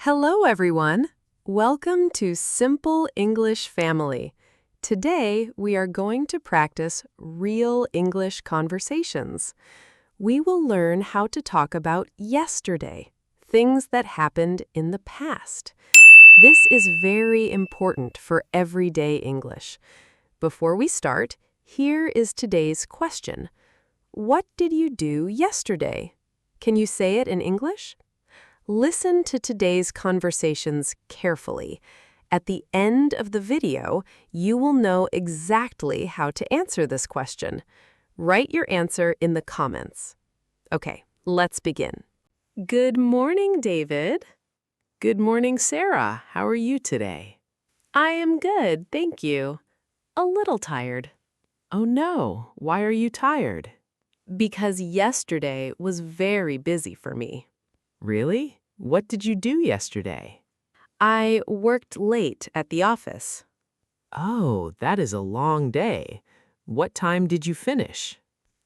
Hello, everyone. Welcome to Simple English Family. Today, we are going to practice real English conversations. We will learn how to talk about yesterday, things that happened in the past. This is very important for everyday English. Before we start, here is today's question. What did you do yesterday? Can you say it in English? Listen to today's conversations carefully. At the end of the video, you will know exactly how to answer this question. Write your answer in the comments. Okay, let's begin. Good morning, David. Good morning, Sarah. How are you today? I am good, thank you. A little tired. Oh no, why are you tired? Because yesterday was very busy for me. Really? What did you do yesterday? I worked late at the office. Oh, that is a long day. What time did you finish?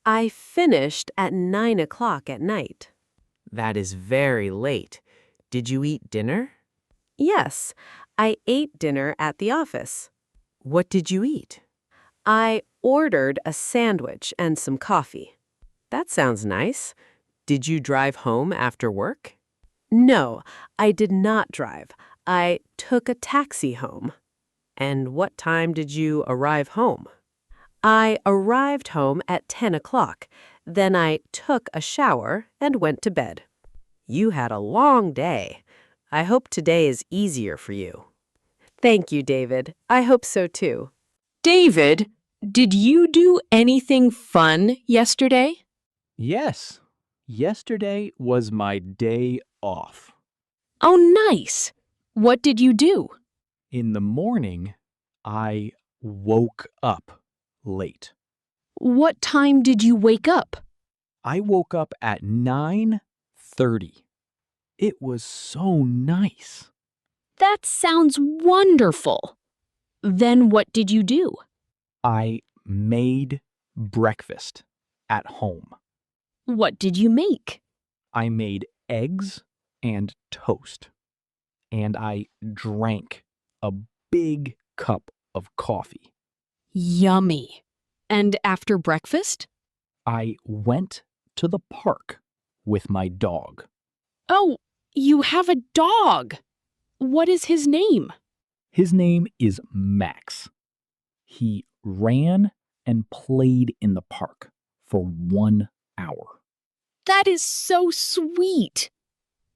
I finished at 9 o'clock at night. That is very late. Did you eat dinner? Yes, I ate dinner at the office. What did you eat? I ordered a sandwich and some coffee. That sounds nice. Did you drive home after work? No, I did not drive. I took a taxi home. And what time did you arrive home? I arrived home at 10 o'clock. Then I took a shower and went to bed. You had a long day. I hope today is easier for you. Thank you, David. I hope so too. David, did you do anything fun yesterday? Yes, yesterday was my day off. Oh, nice. What did you do? In the morning, I woke up late. What time did you wake up? I woke up at 9:30. It was so nice. That sounds wonderful. Then what did you do? I made breakfast at home. What did you make? I made eggs and toast. And I drank a big cup of coffee. Yummy. And after breakfast? I went to the park with my dog. Oh, you have a dog. What is his name? His name is Max. He ran and played in the park for 1 hour. That is so sweet.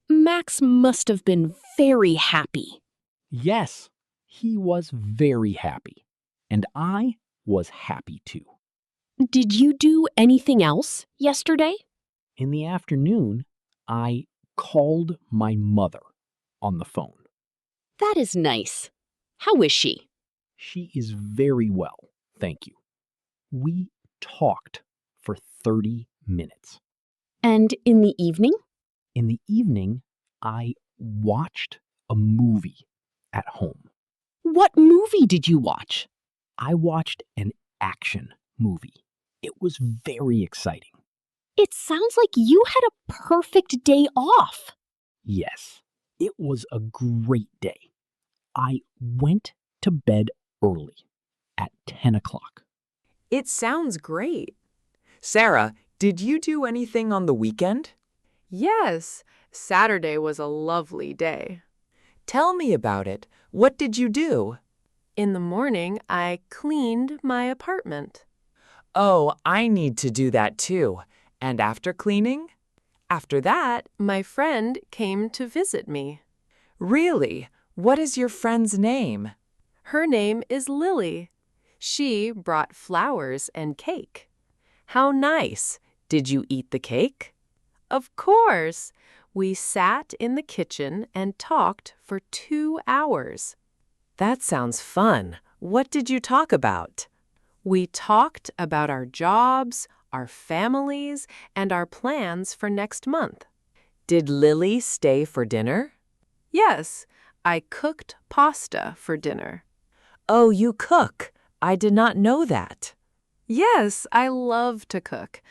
Max must have been very happy. Yes, he was very happy. And I was happy too. Did you do anything else yesterday? In the afternoon, I called my mother on the phone. That is nice. How is she? She is very well, thank you. We talked for 30 minutes. And in the evening? In the evening, I watched a movie at home. What movie did you watch? I watched an action movie. It was very exciting. It sounds like you had a perfect day off. Yes, it was a great day. I went to bed early at 10 o'clock. It sounds great. Sarah, did you do anything on the weekend? Yes, Saturday was a lovely day. Tell me about it. What did you do? In the morning, I cleaned my apartment. Oh, I need to do that too. And after cleaning? After that, my friend came to visit me. Really? What is your friend's name? Her name is Lily. She brought flowers and cake. How nice. Did you eat the cake? Of course. We sat in the kitchen and talked for 2 hours. That sounds fun. What did you talk about? We talked about our jobs, our families, and our plans for next month. Did Lily stay for dinner? Yes, I cooked pasta for dinner. Oh, you cook. I did not know that. Yes, I love to cook.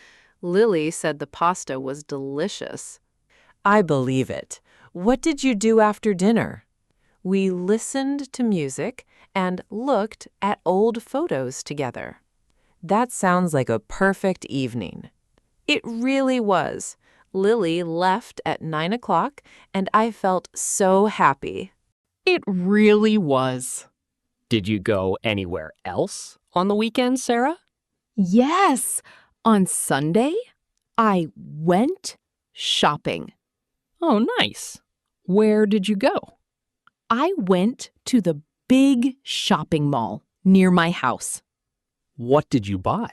Lily said the pasta was delicious. I believe it. What did you do after dinner? We listened to music and looked at old photos together. That sounds like a perfect evening. It really was. Lily left at 9 o'clock, and I felt so happy. It really was. Did you go anywhere else on the weekend, Sarah? Yes. On Sunday, I went shopping. Oh, nice. Where did you go? I went to the big shopping mall near my house. What did you buy?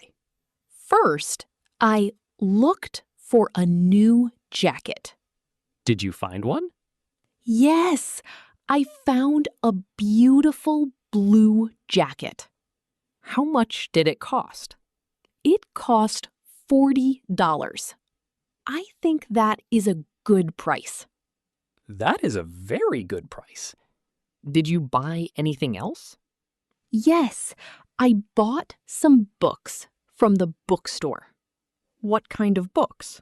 First, I looked for a new jacket. Did you find one? Yes, I found a beautiful blue jacket. How much did it cost? It cost $40. I think that is a good price. That is a very good price. Did you buy anything else? Yes, I bought some books from the bookstore. What kind of books?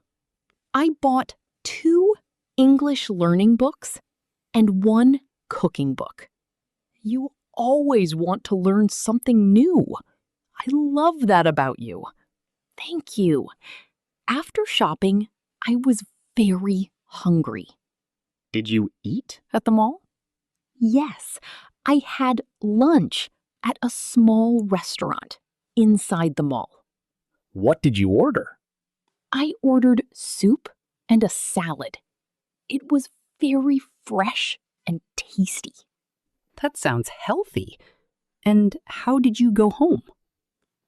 I bought 2 English learning books and 1 cooking book. You always want to learn something new. I love that about you. Thank you. After shopping, I was very hungry. Did you eat at the mall? Yes, I had lunch at a small restaurant inside the mall. What did you order? I ordered soup and a salad. It was very fresh and tasty. That sounds healthy. And how did you go home?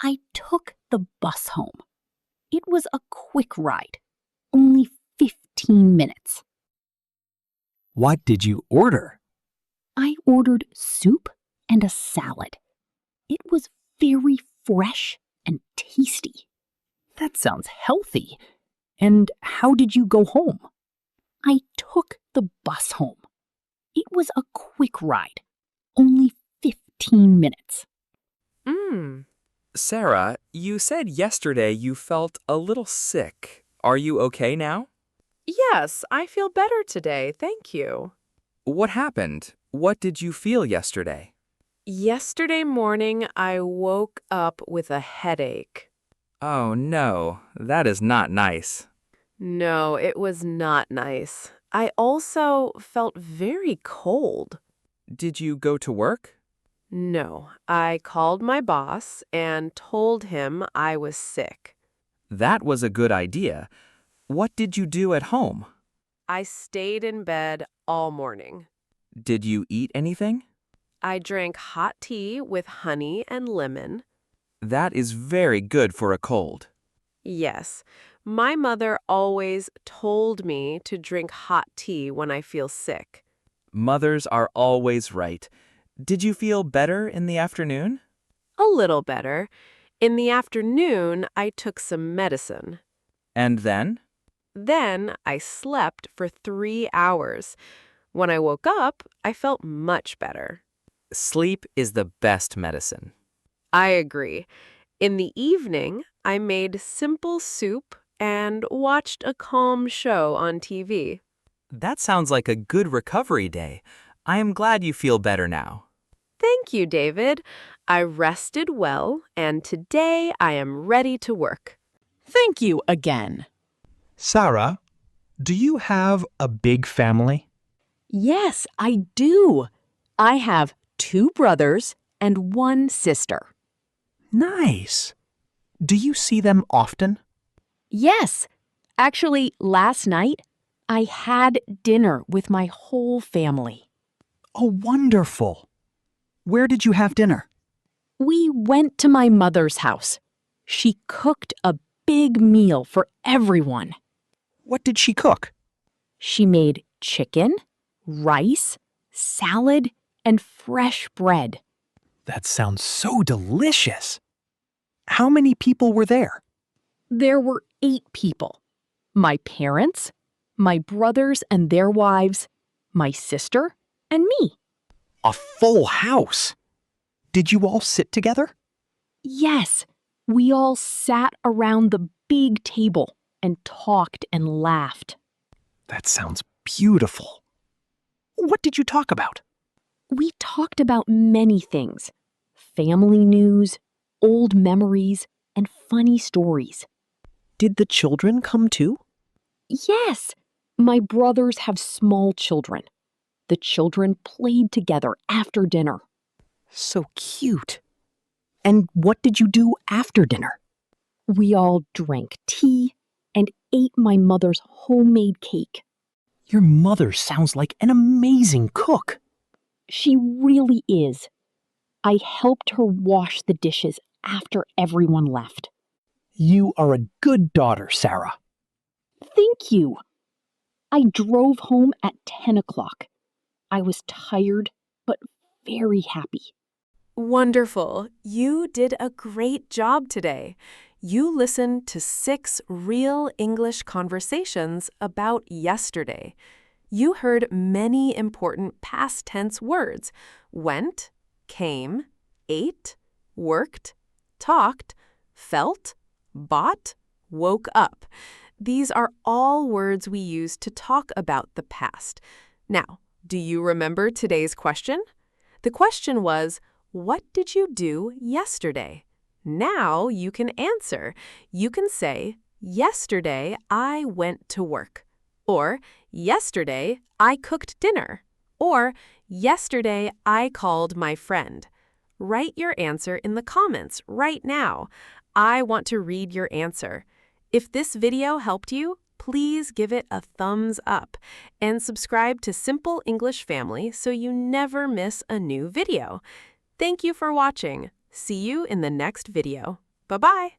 I took the bus home. It was a quick ride, only 15 minutes. What did you order? I ordered soup and a salad. It was very fresh and tasty. That sounds healthy. And how did you go home? I took the bus home. It was a quick ride, only 15 minutes. Sarah, you said yesterday you felt a little sick. Are you okay now? Yes, I feel better today, thank you. What happened? What did you feel yesterday? Yesterday morning, I woke up with a headache. Oh no, that is not nice. No, it was not nice. I also felt very cold. Did you go to work? No, I called my boss and told him I was sick. That was a good idea. What did you do at home? I stayed in bed all morning. Did you eat anything? I drank hot tea with honey and lemon. That is very good for a cold. Yes, my mother always told me to drink hot tea when I feel sick. Mothers are always right. Did you feel better in the afternoon? A little better. In the afternoon, I took some medicine. And then? Then I slept for 3 hours. When I woke up, I felt much better. Sleep is the best medicine. I agree. In the evening, I made simple soup and watched a calm show on TV. That sounds like a good recovery day. I am glad you feel better now. Thank you, David. I rested well, and today I am ready to work. Thank you again. Sarah, do you have a big family? Yes, I do. I have 2 brothers and 1 sister. Nice. Do you see them often? Yes. Actually, last night, I had dinner with my whole family. Oh, wonderful. Where did you have dinner? We went to my mother's house. She cooked a big meal for everyone. What did she cook? She made chicken, rice, salad, and fresh bread. That sounds so delicious. How many people were there? There were 8 people. My parents, my brothers and their wives, my sister, and me. A full house. Did you all sit together? Yes, we all sat around the big table and talked and laughed. That sounds beautiful. What did you talk about? We talked about many things: family news, old memories, and funny stories. Did the children come too? Yes, my brothers have small children. The children played together after dinner. So cute. And what did you do after dinner? We all drank tea and ate my mother's homemade cake. Your mother sounds like an amazing cook. She really is. I helped her wash the dishes after everyone left. You are a good daughter, Sarah. Thank you. I drove home at 10 o'clock. I was tired, but very happy. Wonderful. You did a great job today. You listened to 6 real English conversations about yesterday. You heard many important past tense words: went, came, ate, worked, talked, felt, bought, woke up. These are all words we use to talk about the past. Now, do you remember today's question? The question was, what did you do yesterday? Now you can answer. You can say, yesterday I went to work. Or, yesterday I cooked dinner. Or, yesterday I called my friend. Write your answer in the comments right now. I want to read your answer. If this video helped you, please give it a thumbs up and subscribe to Simple English Family so you never miss a new video. Thank you for watching. See you in the next video. Bye-bye.